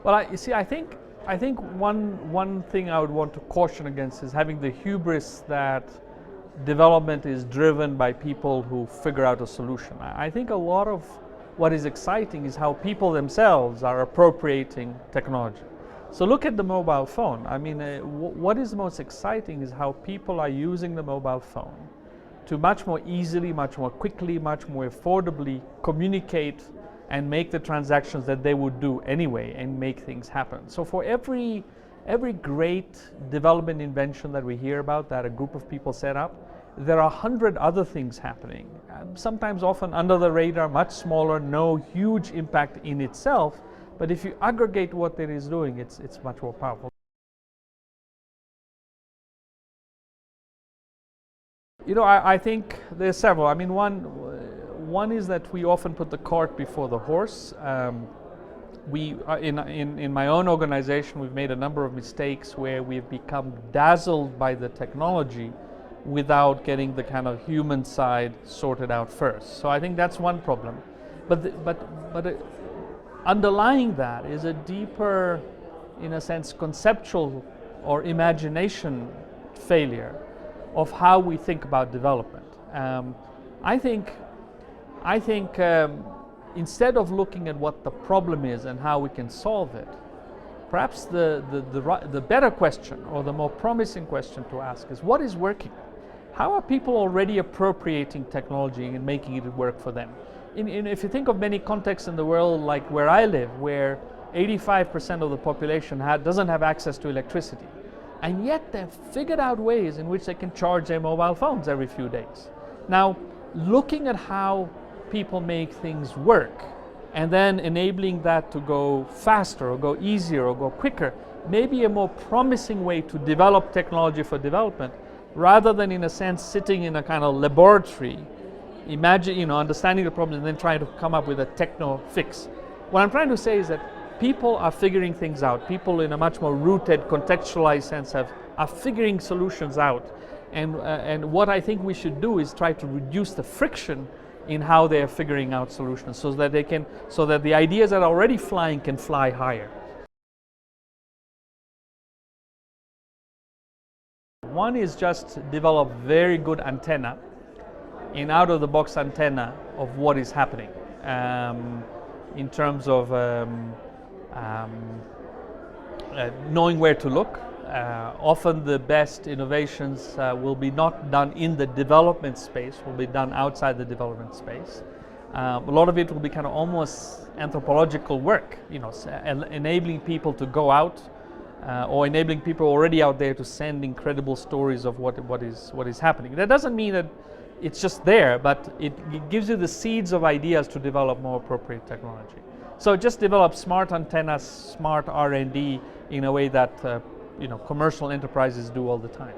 Well, you see, I think one thing I would want to caution against is having the hubris that development is driven by people who figure out a solution. I think a lot of what is exciting is how people themselves are appropriating technology. So look at the mobile phone. I mean, what is most exciting is how people are using the mobile phone to much more easily, much more quickly, much more affordably communicate and make the transactions that they would do anyway and make things happen. So for every great development invention that we hear about that a group of people set up, there are 100 other things happening, sometimes often under the radar, much smaller, no huge impact in itself, but if you aggregate what it is doing, it's much more powerful. You know, I think there's several. I mean, one is that we often put the cart before the horse. We in my own organization, we've made a number of mistakes where we've become dazzled by the technology without getting the kind of human side sorted out first. So I think that's one problem. But underlying that is a deeper, in a sense, conceptual or imagination failure of how we think about development. I think instead of looking at what the problem is and how we can solve it, perhaps the better question or the more promising question to ask is, what is working? How are people already appropriating technology and making it work for them? If you think of many contexts in the world, like where I live, where 85% of the population doesn't have access to electricity, and yet they've figured out ways in which they can charge their mobile phones every few days. Now, looking at how people make things work and then enabling that to go faster or go easier or go quicker may be a more promising way to develop technology for development, rather than, in a sense, sitting in a kind of laboratory, understanding the problem and then trying to come up with a techno fix. What I'm trying to say is that people are figuring things out. People, in a much more rooted, contextualized sense, are figuring solutions out. And what I think we should do is try to reduce the friction in how they are figuring out solutions, so that the ideas that are already flying can fly higher. One is just develop very good antenna, an out-of-the-box antenna of what is happening in terms of knowing where to look. Often the best innovations will be not done in the development space, will be done outside the development space. A lot of it will be kind of almost anthropological work, enabling people to go out or enabling people already out there to send incredible stories of what is happening. That doesn't mean that it's just there, but it gives you the seeds of ideas to develop more appropriate technology. So just develop smart antennas, smart R&D in a way that commercial enterprises do all the time.